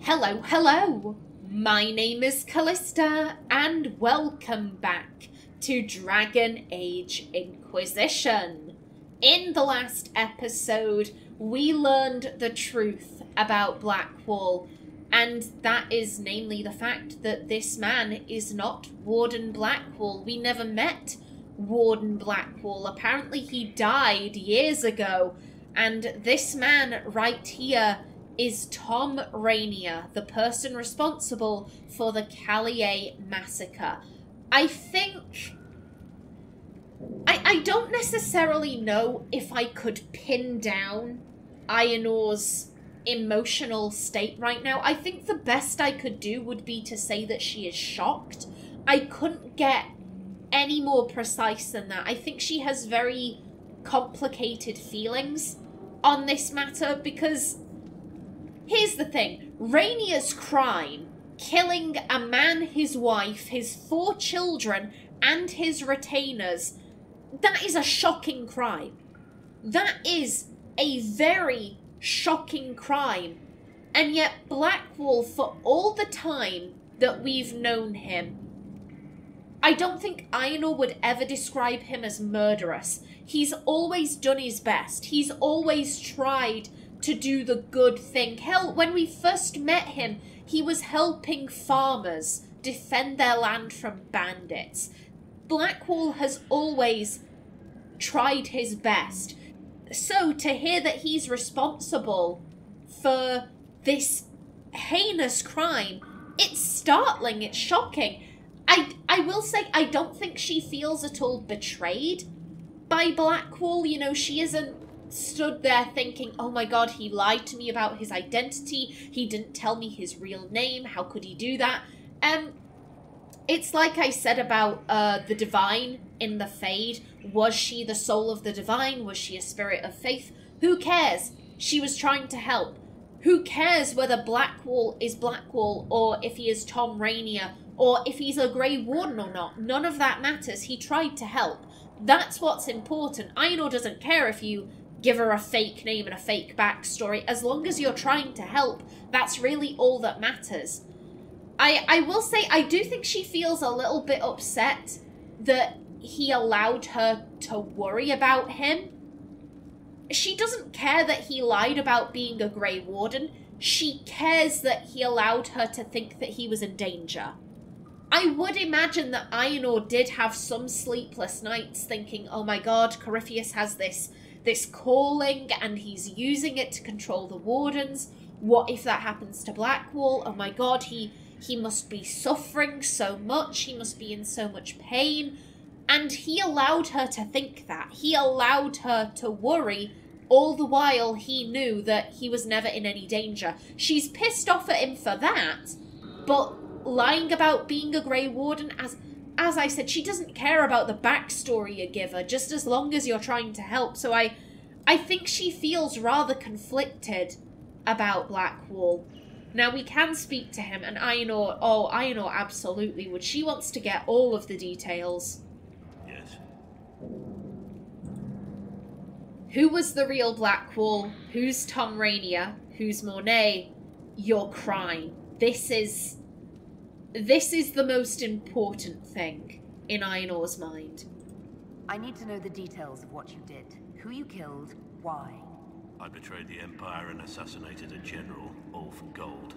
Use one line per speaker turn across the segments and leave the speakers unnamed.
Hello, hello! My name is Callista, and welcome back to Dragon Age Inquisition. In the last episode, we learned the truth about Blackwall, and that is namely the fact that this man is not Warden Blackwall. We never met Warden Blackwall. Apparently he died years ago, and this man right here is Thom Rainier, the person responsible for the Callier Massacre. I think... I don't necessarily know if I could pin down Aenor's emotional state right now. I think the best I could do would be to say that she is shocked. I couldn't get any more precise than that. I think she has very complicated feelings on this matter because... here's the thing, Rainier's crime, killing a man, his wife, his 4 children, and his retainers, that is a shocking crime. That is a very shocking crime. And yet Blackwall, for all the time that we've known him, I don't think Aenor would ever describe him as murderous. He's always done his best. He's always tried to do the good thing. Hell, when we first met him, he was helping farmers defend their land from bandits. Blackwall has always tried his best. So to hear that he's responsible for this heinous crime, it's startling, it's shocking. I will say, I don't think she feels at all betrayed by Blackwall. You know, she isn't stood there thinking, oh my god, he lied to me about his identity, he didn't tell me his real name, how could he do that? It's like I said about the Divine in the Fade. Was she the soul of the Divine? Was she a spirit of faith? Who cares? She was trying to help. Who cares whether Blackwall is Blackwall, or if he is Thom Rainier, or if he's a Grey Warden or not? None of that matters. He tried to help. That's what's important. Aenor doesn't care if you give her a fake name and a fake backstory. As long as you're trying to help, that's really all that matters. I will say, I do think she feels a little bit upset that he allowed her to worry about him. She doesn't care that he lied about being a Grey Warden. She cares that he allowed her to think that he was in danger. I would imagine that Aenor did have some sleepless nights thinking, oh my god, Corypheus has this calling and he's using it to control the Wardens. What if that happens to Blackwall? Oh my god, he must be suffering so much. He must be in so much pain. And he allowed her to think that. He allowed her to worry, all the while he knew that he was never in any danger. She's pissed off at him for that, but lying about being a Grey Warden, as I said, she doesn't care about the backstory you give her, just as long as you're trying to help. So I think she feels rather conflicted about Blackwall. Now, we can speak to him, and Aenor absolutely would. She wants to get all of the details.
Yes.
Who was the real Blackwall? Who's Thom Rainier? Who's Mornay? Your crime. This is the most important thing in Aenor's mind.
I need to know the details of what you did. Who you killed, why.
I betrayed the Empire and assassinated a general, all for gold.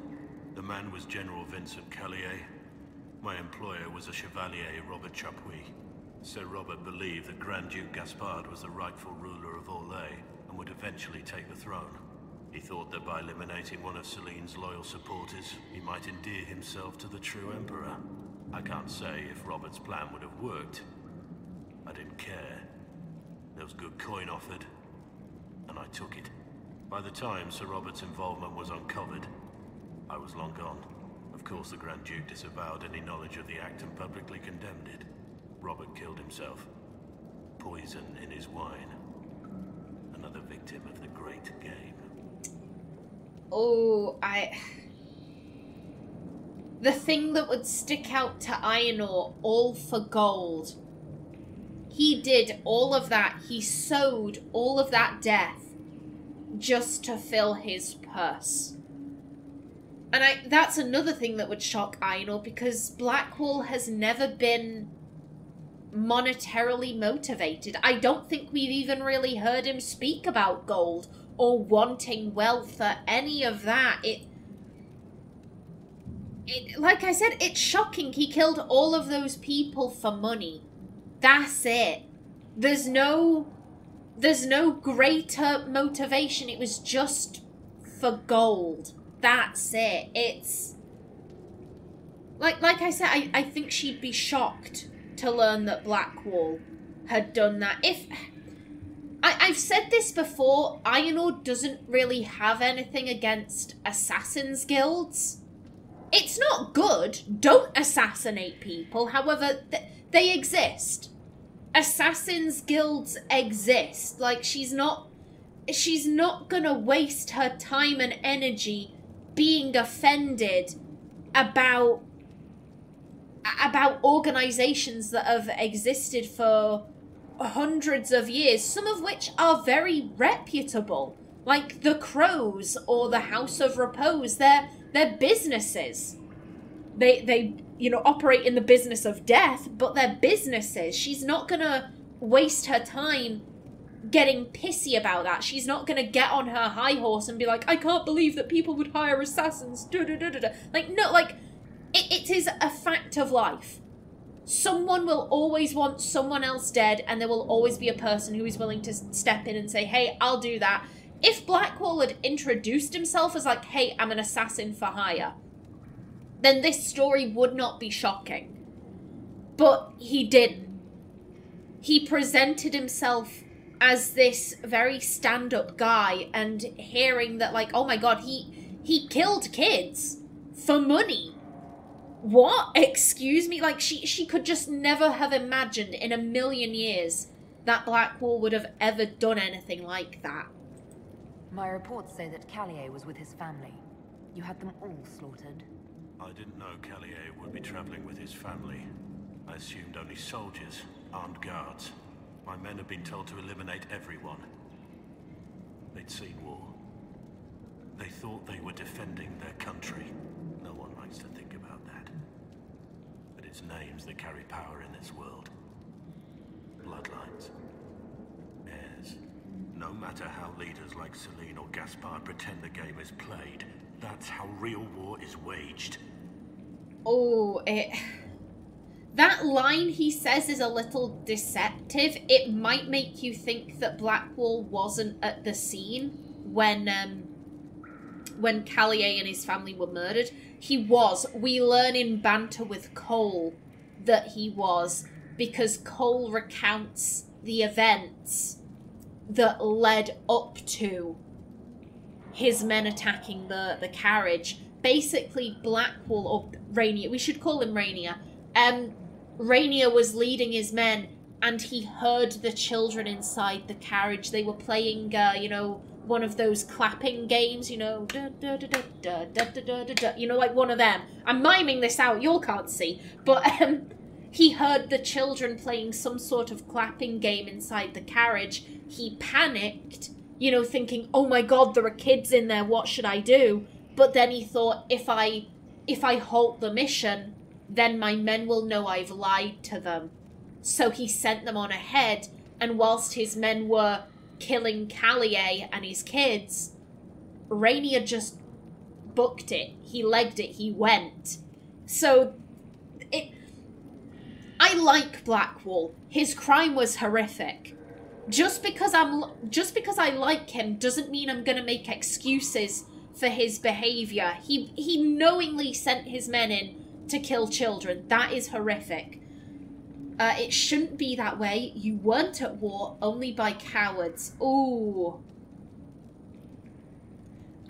The man was General Vincent Callier. My employer was a Chevalier, Robert Chapuis. Sir Robert believed that Grand Duke Gaspard was the rightful ruler of Orlais and would eventually take the throne. He thought that by eliminating one of Celine's loyal supporters, he might endear himself to the true Emperor. I can't say if Robert's plan would have worked. I didn't care. There was good coin offered, and I took it. By the time Sir Robert's involvement was uncovered, I was long gone. Of course, the Grand Duke disavowed any knowledge of the act and publicly condemned it. Robert killed himself. Poison in his wine. Another victim of the great game.
Oh, the thing that would stick out to Aenor, all for gold. He did all of that. He sowed all of that death just to fill his purse. And that's another thing that would shock Aenor, because Blackwall has never been monetarily motivated. I don't think we've even really heard him speak about gold or wanting wealth or any of that. Like I said, it's shocking. He killed all of those people for money. That's it. There's no greater motivation. It was just for gold. That's it. It's like I said, I think she'd be shocked to learn that Blackwall had done that. If I've said this before, Aenor doesn't really have anything against assassins' guilds. It's not good. Don't assassinate people. However, they exist. Assassins' guilds exist. Like, she's not gonna waste her time and energy being offended about organizations that have existed for hundreds of years, some of which are very reputable, like the Crows or the House of Repose. They're businesses. They operate in the business of death, but they're businesses. She's not gonna waste her time getting pissy about that. She's not gonna get on her high horse and be like, I can't believe that people would hire assassins. Like, no, like, it is a fact of life. Someone will always want someone else dead, and there will always be a person who is willing to step in and say, hey, I'll do that. If Blackwall had introduced himself as like, hey, I'm an assassin for hire, then this story would not be shocking. But he didn't. He presented himself as this very stand-up guy, and hearing that, like, oh my god, he killed kids for money. What? Excuse me? Like, she could just never have imagined in a million years that Blackwall would have ever done anything like that.
My reports say that Callier was with his family. You had them all slaughtered.
I didn't know Callier would be traveling with his family. I assumed only soldiers, armed guards. My men had been told to eliminate everyone. They'd seen war. They thought they were defending their country. No one likes to think about that. But it's names that carry power in this world. Bloodlines. Heirs. No matter how leaders like Celine or Gaspard pretend the game is played, that's how real war is waged.
Oh, that line he says is a little deceptive. It might make you think that Blackwall wasn't at the scene when Callier and his family were murdered. He was. We learn in Banter with Cowl that he was, because Cowl recounts the events that led up to his men attacking the carriage. Basically, Blackwall, or Rainier, we should call him Rainier, Rainier was leading his men, and he heard the children inside the carriage. They were playing, one of those clapping games, like one of them. I'm miming this out, y'all can't see, but he heard the children playing some sort of clapping game inside the carriage. He panicked, thinking, oh my god, there are kids in there, what should I do? But then he thought, if I halt the mission, then my men will know I've lied to them. So he sent them on ahead, and whilst his men were killing Callier and his kids, Rainier just booked it. He legged it. He went. So, I like Blackwall. His crime was horrific. Just because I like him doesn't mean I'm gonna make excuses for his behaviour. He knowingly sent his men in to kill children. That is horrific. It shouldn't be that way. You weren't at war only by cowards. Ooh.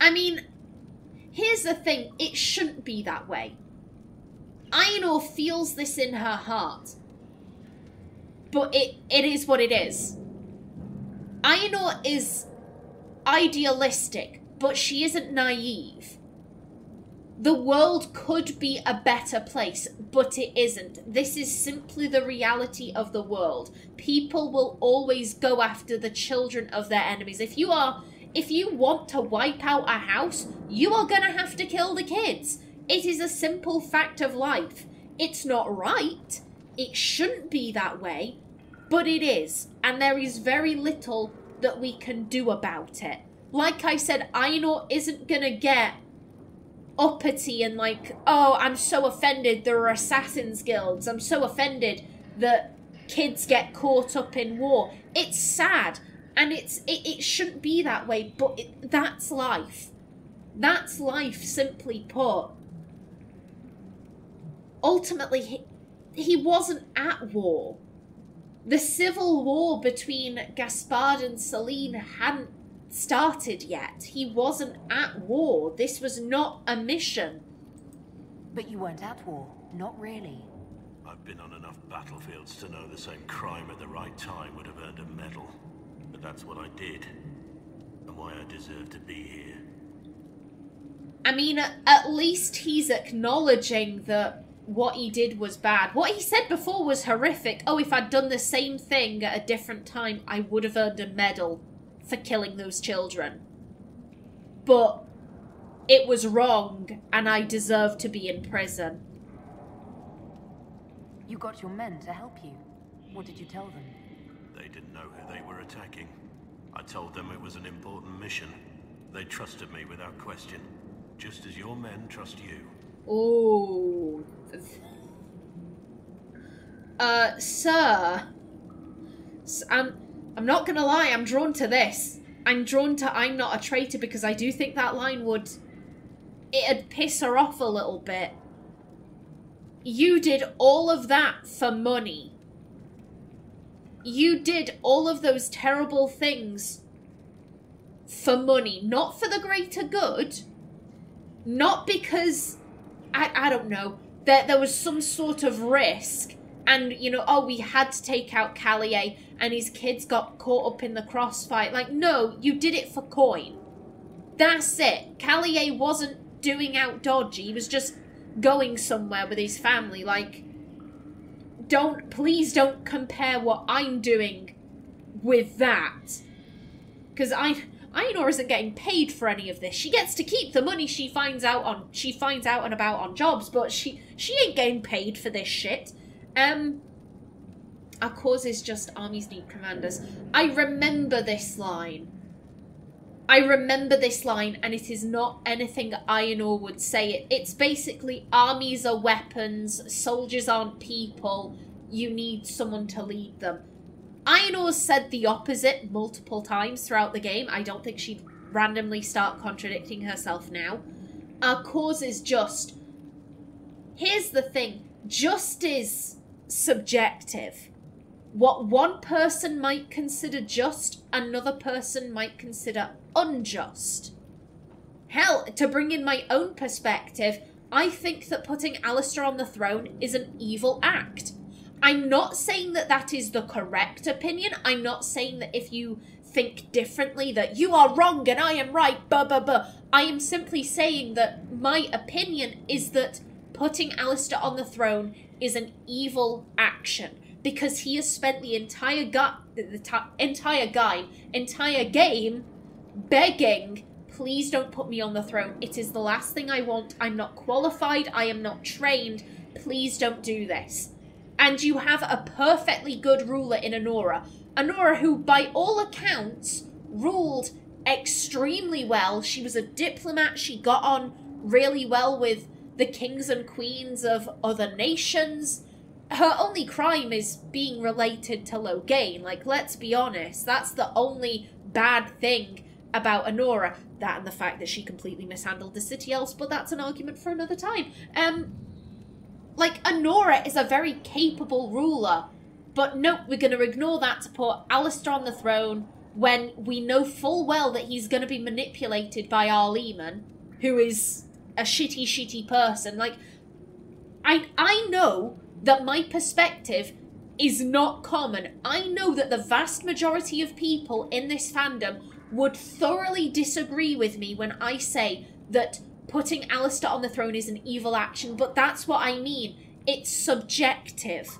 I mean, here's the thing. It shouldn't be that way. Aenor feels this in her heart. But it is what it is. Aenor is idealistic, but she isn't naive. The world could be a better place, but it isn't. This is simply the reality of the world. People will always go after the children of their enemies. If you are If you want to wipe out a house, you are gonna have to kill the kids. It is a simple fact of life. It's not right. It shouldn't be that way, but it is. And there is very little that we can do about it. Like I said, Aenor isn't gonna get uppity and like, oh, I'm so offended there are assassins guilds. I'm so offended that kids get caught up in war. It's sad, and it shouldn't be that way, but that's life. That's life, simply put. Ultimately, he wasn't at war. The civil war between Gaspard and Celine hadn't started yet. He wasn't at war. This was not a mission.
But you weren't at war. Not really.
I've been on enough battlefields to know the same crime at the right time would have earned a medal. But that's what I did. And why I deserve to be here.
I mean, at least he's acknowledging that what he did was bad. What he said before was horrific. Oh, if I'd done the same thing at a different time, I would have earned a medal for killing those children. But it was wrong, and I deserve to be in prison.
You got your men to help you. What did you tell them?
They didn't know who they were attacking. I told them it was an important mission. They trusted me without question. Just as your men trust you.
Ooh. Sir. I'm not gonna lie, I'm drawn to this. I'm drawn to I'm not a traitor because I do think that line it'd piss her off a little bit. You did all of that for money. You did all of those terrible things for money, not for the greater good. Not because, I don't know, there was some sort of risk. And, you know, oh, we had to take out Callier and his kids got caught up in the crossfire. Like, no, you did it for coin. That's it. Callier wasn't doing out dodgy. He was just going somewhere with his family. Like, please don't compare what I'm doing with that. Because Aenor isn't getting paid for any of this. She gets to keep the money she finds out and about on jobs, but she ain't getting paid for this shit. Our cause is just armies need commanders. I remember this line. And it is not anything Aenor would say. It's basically armies are weapons, soldiers aren't people, you need someone to lead them. Aenor said the opposite multiple times throughout the game. I don't think she'd randomly start contradicting herself now. Our cause is just. Here's the thing. Just is subjective. What one person might consider just, another person might consider unjust. Hell, to bring in my own perspective, I think that putting Alistair on the throne is an evil act. I'm not saying that that is the correct opinion. I'm not saying that if you think differently that you are wrong and I am right, I am simply saying that my opinion is that putting Alistair on the throne is an evil action. Because he has spent the entire game begging, please don't put me on the throne. It is the last thing I want. I'm not qualified. I am not trained. Please don't do this. And you have a perfectly good ruler in Aenor. Aenor, who by all accounts ruled extremely well. She was a diplomat. She got on really well with the kings and queens of other nations. Her only crime is being related to Loghain. Like, let's be honest. That's the only bad thing about Aenor. That and the fact that she completely mishandled the city elves, but that's an argument for another time. Like, Aenor is a very capable ruler, but no, we're going to ignore that to put Alistair on the throne when we know full well that he's going to be manipulated by our Lehman, who is a shitty person. Like, I know that my perspective is not common. I know that the vast majority of people in this fandom would thoroughly disagree with me when I say that putting Alistair on the throne is an evil action, but that's what I mean. It's subjective.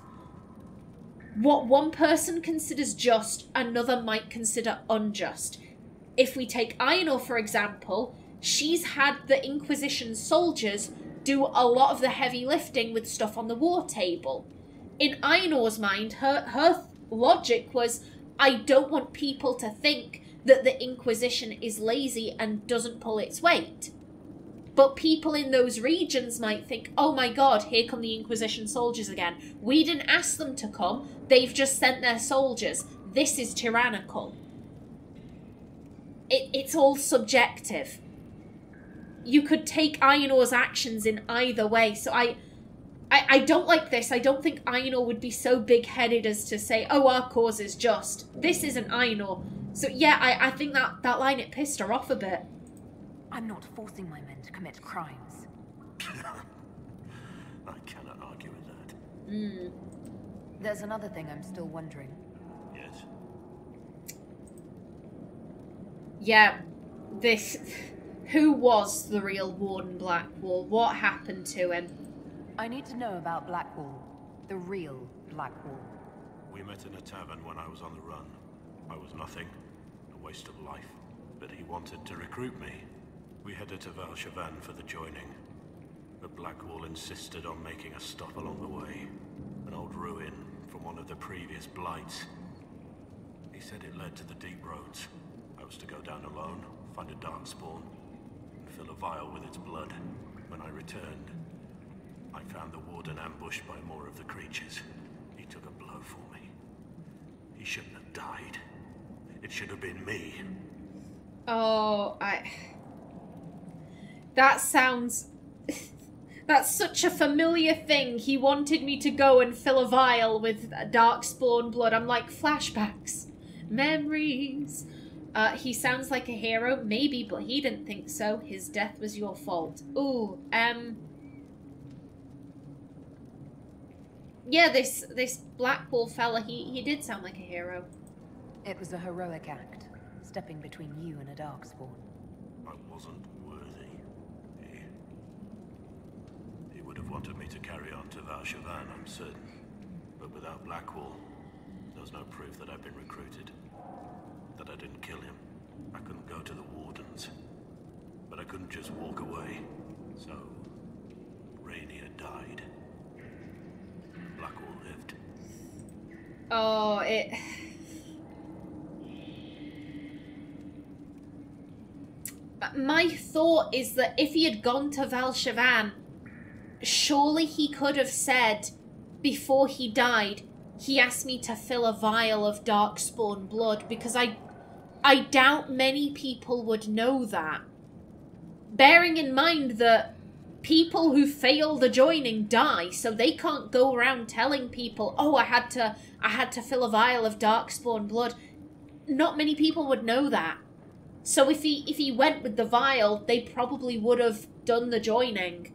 What one person considers just, another might consider unjust. if we take Aenor, for example, she's had the Inquisition soldiers do a lot of the heavy lifting with stuff on the war table. In Aenor's mind, her logic was, I don't want people to think that the Inquisition is lazy and doesn't pull its weight. But people in those regions might think, oh my god, here come the Inquisition soldiers again. We didn't ask them to come, they've just sent their soldiers. This is tyrannical. It's all subjective. You could take Aenor's actions in either way, so I don't like this. I don't think Aenor would be so big-headed as to say, oh, our cause is just. This isn't Aenor. So yeah, I think that line, it pissed her off a bit.
I'm not forcing my men to commit crimes.
I cannot argue with that.
There's another thing I'm still wondering.
Yes?
Yeah, this... Who was the real Warden Blackwall? What happened to him?
I need to know about Blackwall. The real Blackwall.
We met in a tavern when I was on the run. I was nothing, a waste of life. But he wanted to recruit me. We headed to Valshavan for the joining. But Blackwall insisted on making a stop along the way. An old ruin from one of the previous blights. He said it led to the deep roads. I was to go down alone, find a darkspawn, and fill a vial with its blood. When I returned, I found the warden ambushed by more of the creatures. He took a blow for me. He shouldn't have died. It should have been me.
Oh, that sounds... That's such a familiar thing. He wanted me to go and fill a vial with darkspawn blood. I'm like, flashbacks. Memories. He sounds like a hero. Maybe, but he didn't think so. His death was your fault. Ooh, yeah, this Blackwall fella, he did sound like a hero.
It was a heroic act, stepping between you and a darkspawn.
I wasn't worthy. He would have wanted me to carry on to Valshavan, I'm certain. But without Blackwall, there's no proof that I've been recruited. That I didn't kill him. I couldn't go to the Wardens. But I couldn't just walk away. So, Rainier died. Blackwall lived.
Oh, My thought is that if he had gone to Valshavan, surely he could have said, before he died, he asked me to fill a vial of darkspawn blood, because I doubt many people would know that. Bearing in mind that people who fail the joining die, so they can't go around telling people, oh, I had to fill a vial of darkspawn blood. Not many people would know that. So if he went with the vial, they probably would have done the joining.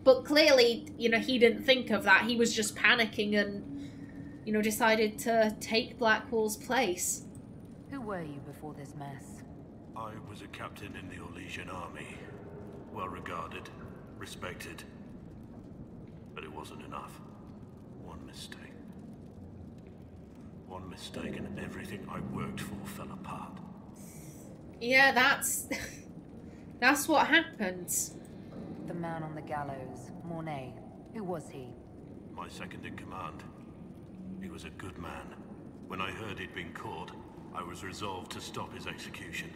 But clearly, you know, he didn't think of that. He was just panicking and, you know, decided to take Blackwall's place.
Who were you before this mess?
I was a captain in the Orlesian army. Well regarded, respected. But it wasn't enough. One mistake. One mistake and everything I worked for fell apart.
Yeah, that's what happens.
The man on the gallows, Mornay. Who was he?
My second in command. He was a good man. When I heard he'd been caught, I was resolved to stop his execution.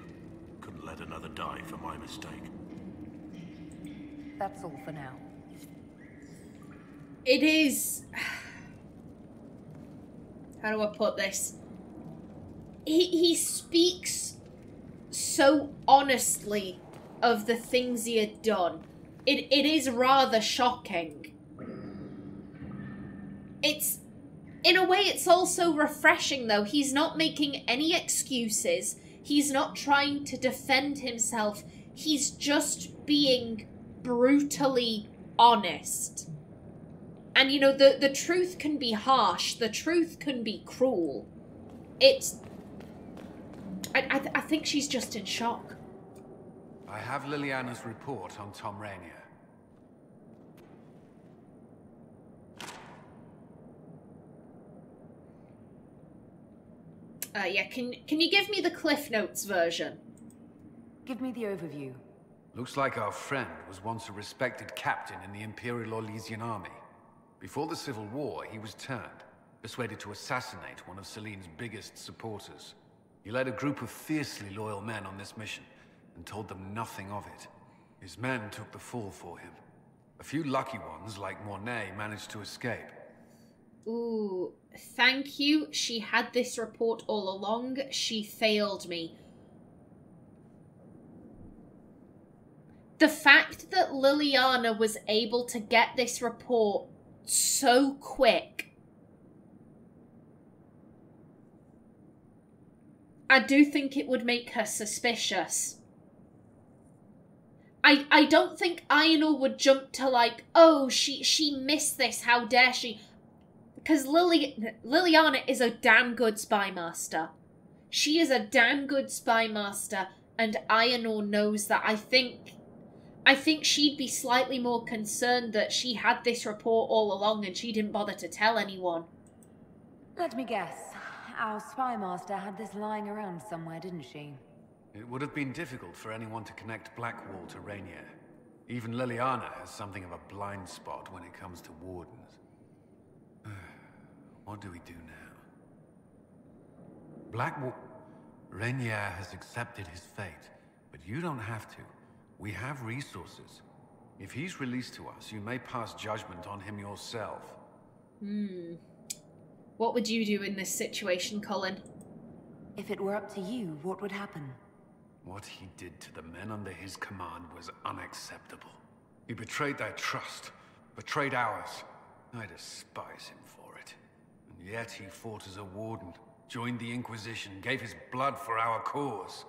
Couldn't let another die for my mistake.
That's all for now.
It is... How do I put this? He speaks so honestly of the things he had done. It is rather shocking. It's... In a way, it's also refreshing, though. He's not making any excuses. He's not trying to defend himself. He's just being brutally honest. And, you know, the truth can be harsh. The truth can be cruel. It's... I think she's just in shock.
I have Liliana's report on Thom Rainier.
Yeah, can you give me the Cliff Notes version?
Give me the overview.
Looks like our friend was once a respected captain in the Imperial Orlesian army. Before the Civil War, he was turned, persuaded to assassinate one of Celine's biggest supporters. He led a group of fiercely loyal men on this mission, and told them nothing of it. His men took the fall for him. A few lucky ones, like Mornay, managed to escape.
Ooh, thank you. She had this report all along. She failed me. The fact that Liliana was able to get this report so quick, I do think it would make her suspicious. I don't think Aenor would jump to like, oh, she missed this, how dare she? Because Liliana is a damn good spy master. She is a damn good spy master, and Aenor knows that. I think she'd be slightly more concerned that she had this report all along and she didn't bother to tell anyone.
Let me guess. Our spy master had this lying around somewhere, didn't she?
It would have been difficult for anyone to connect Blackwall to Rainier. Even Liliana has something of a blind spot when it comes to Wardens. What do we do now? Blackwall... Rainier has accepted his fate, but you don't have to. We have resources. If he's released to us, you may pass judgment on him yourself.
What would you do in this situation, Colin?
If it were up to you, what would happen?
What he did to the men under his command was unacceptable. He betrayed their trust, betrayed ours. I despise him for it. And yet he fought as a warden, joined the Inquisition, gave his blood for our cause.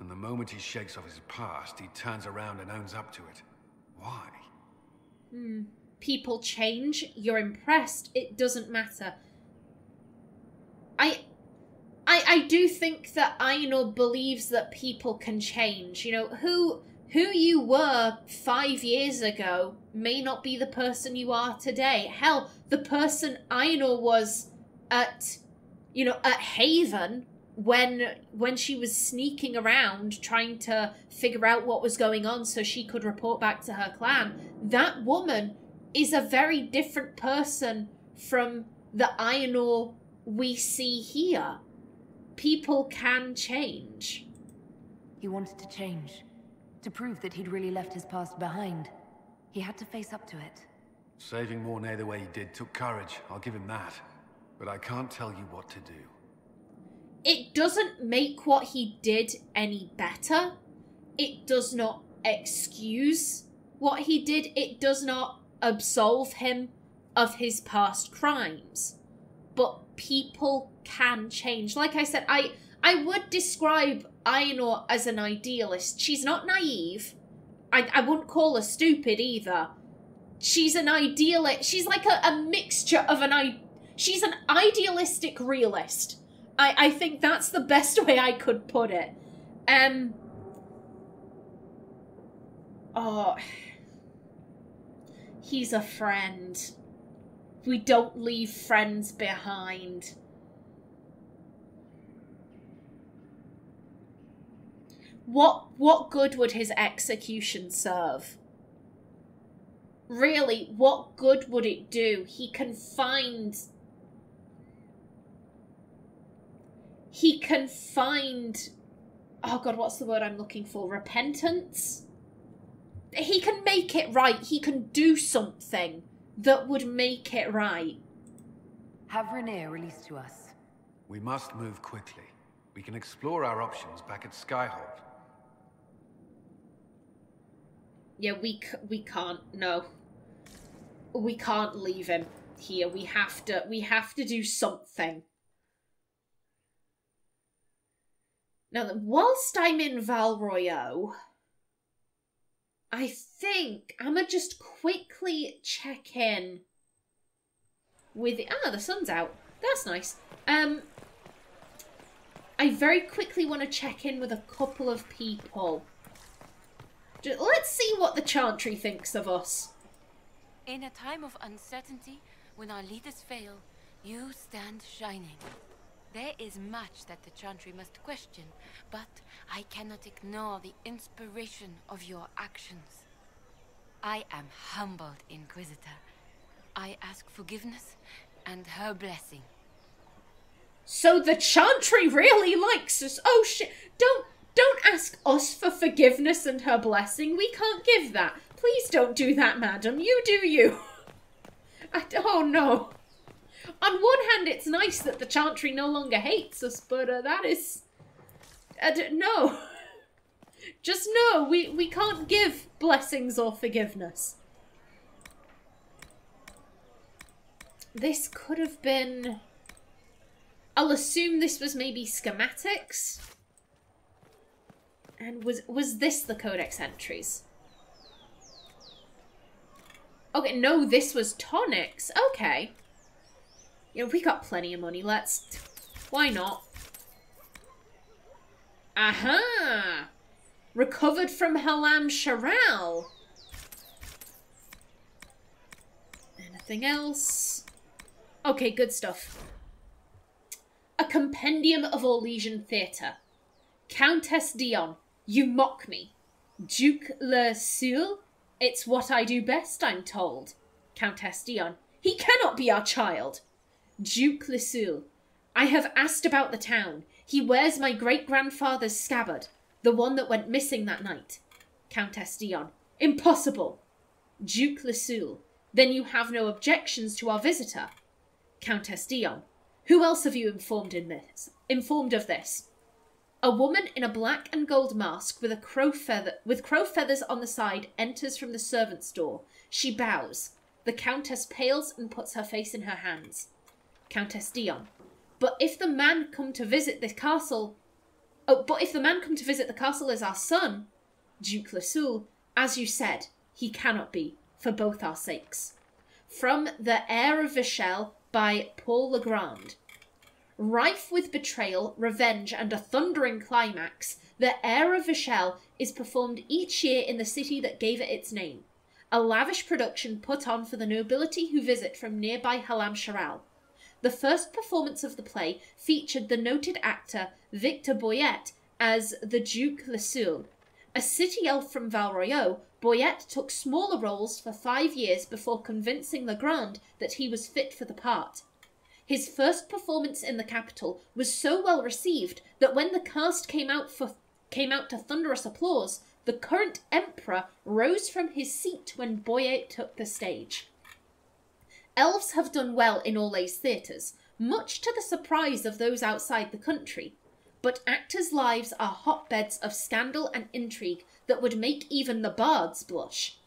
And the moment he shakes off his past, he turns around and owns up to it. Why?
People change. You're impressed. It doesn't matter. I do think that Aenor believes that people can change. You know, who you were 5 years ago may not be the person you are today. Hell, the person Aenor was at Haven when she was sneaking around trying to figure out what was going on so she could report back to her clan, that woman is a very different person from the Aenor we see here. People can change.
He wanted to change. To prove that he'd really left his past behind. He had to face up to it.
Saving Mornay the way he did took courage, I'll give him that. But I can't tell you what to do.
It doesn't make what he did any better. It does not excuse what he did. It does not absolve him of his past crimes. But people can change. Like I said, I would describe Aenor as an idealist. She's not naive. I wouldn't call her stupid either. She's an idealist. She's like a mixture of she's an idealistic realist. I think that's the best way I could put it. Oh, he's a friend. We don't leave friends behind. What good would his execution serve? Really, what good would it do? He can find... Oh god, what's the word I'm looking for? Repentance? He can make it right. He can do something that would make it right.
Have Rainier released to us.
We must move quickly. We can explore our options back at Skyhold.
Yeah, we can't. No, we can't leave him here. We have to do something. Now, whilst I'm in Val Royeaux, I think I'm gonna just quickly check in with the sun's out. That's nice. I very quickly want to check in with a couple of people. Let's see what the Chantry thinks of us.
In a time of uncertainty, when our leaders fail, you stand shining.
There is much that the Chantry must question, but I cannot ignore the inspiration of your actions. I am humbled, Inquisitor. I ask forgiveness and her blessing.
So the Chantry really likes us. Oh shit. Don't ask us for forgiveness and her blessing. We can't give that. Please don't do that, madam. You do you. Oh no. On one hand, it's nice that the Chantry no longer hates us, but that is... no. Just no, we can't give blessings or forgiveness. This could have been... I'll assume this was maybe schematics. And was this the codex entries? Okay, no, this was tonics. Okay. You know, we got plenty of money. Why not? Aha! Recovered from Halam Sharal. Anything else? Okay, good stuff. A compendium of Orlesian theatre. Countess Dion, you mock me. Duke Le Sul, it's what I do best, I'm told. Countess Dion, he cannot be our child. Duke Le Sul, I have asked about the town. He wears my great-grandfather's scabbard, the one that went missing that night. Countess Dion, impossible. Duke Le Sul, then you have no objections to our visitor. Countess Dion, who else have you informed of this? A woman in a black and gold mask with crow feathers on the side enters from the servants' door. She bows. The Countess pales and puts her face in her hands. Countess Dion, but if the man come to visit the castle as our son, Duke Le Sul, as you said, he cannot be, for both our sakes. From The Heir of Vichel by Paul Legrand. Rife with betrayal, revenge, and a thundering climax, The Heir of Vichel is performed each year in the city that gave it its name. A lavish production put on for the nobility who visit from nearby Halam Sharal. The first performance of the play featured the noted actor Victor Boyet as the Duke Le Sul. A city elf from Valroyaux, Boyet took smaller roles for 5 years before convincing Legrand that he was fit for the part. His first performance in the capital was so well received that when the cast came out to thunderous applause, the current emperor rose from his seat when Boyet took the stage. Elves have done well in Orlais theatres, much to the surprise of those outside the country, but actors' lives are hotbeds of scandal and intrigue that would make even the bards blush.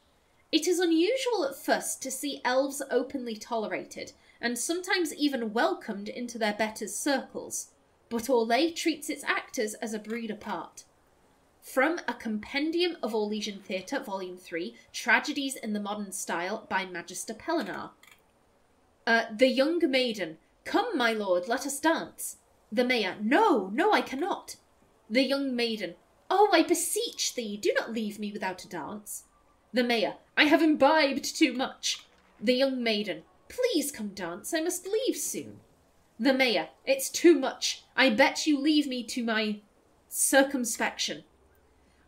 It is unusual at first to see elves openly tolerated, and sometimes even welcomed into their betters' circles, but Orlais treats its actors as a breed apart. From A Compendium of Orlesian Theatre, Volume 3, Tragedies in the Modern Style by Magister Pellinar. The young maiden, come, my lord, let us dance. The mayor, no, no, I cannot. The young maiden, oh, I beseech thee, do not leave me without a dance. The mayor, I have imbibed too much. The young maiden, please come dance, I must leave soon. The mayor, it's too much. I bet you leave me to my circumspection.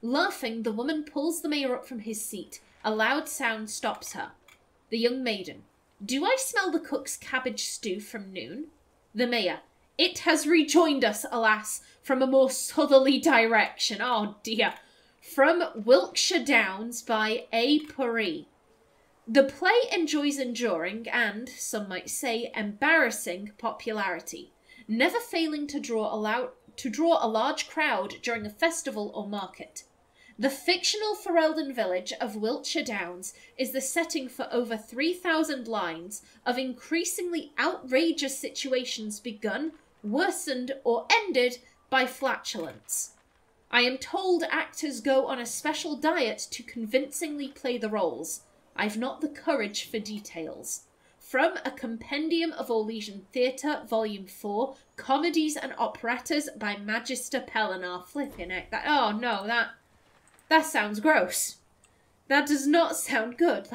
Laughing, the woman pulls the mayor up from his seat. A loud sound stops her. The young maiden, do I smell the cook's cabbage stew from noon? The mayor, it has rejoined us, alas, from a more southerly direction. Oh dear. From Wiltshire Downs by A. Puri. The play enjoys enduring and, some might say, embarrassing popularity, never failing to draw a large crowd during a festival or market. The fictional Ferelden village of Wiltshire Downs is the setting for over 3,000 lines of increasingly outrageous situations begun, worsened, or ended by flatulence. I am told actors go on a special diet to convincingly play the roles. I've not the courage for details. From A Compendium of Orlesian Theatre, Volume 4, Comedies and Operettas by Magister Pellinar. Flipping it. Oh no, that sounds gross. That does not sound good.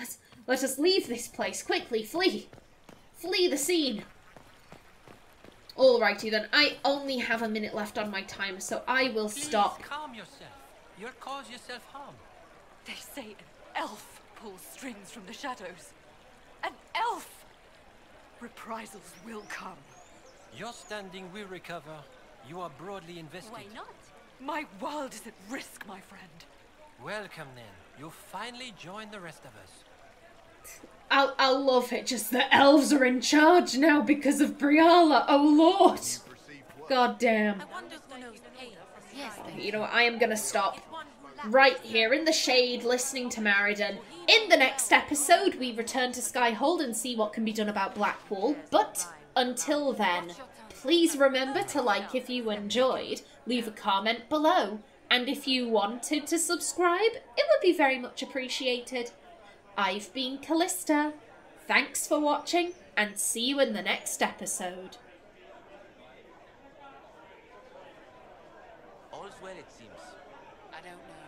Let us leave this place quickly. Flee. Flee the scene. Alrighty then, I only have a minute left on my timer, so I will stop.
Please calm yourself. You'll cause yourself harm.
They say an elf pulls strings from the shadows. An elf! Reprisals will come.
Your standing will recover. You are broadly invested.
Why not? My world is at risk, my friend.
Welcome then. You'll finally join the rest of us.
I'll love it, just the elves are in charge now because of Briala. Oh lord! God damn.
I wonder who knows pain. Yes,
You know what, I am gonna stop right here in the shade listening to Maridon. In the next episode, we return to Skyhold and see what can be done about Blackwall. But until then, please remember to like if you enjoyed, leave a comment below, and if you wanted to subscribe, it would be very much appreciated. I've been Callista. Thanks for watching, and see you in the next episode.
All's well, it seems.
I don't know.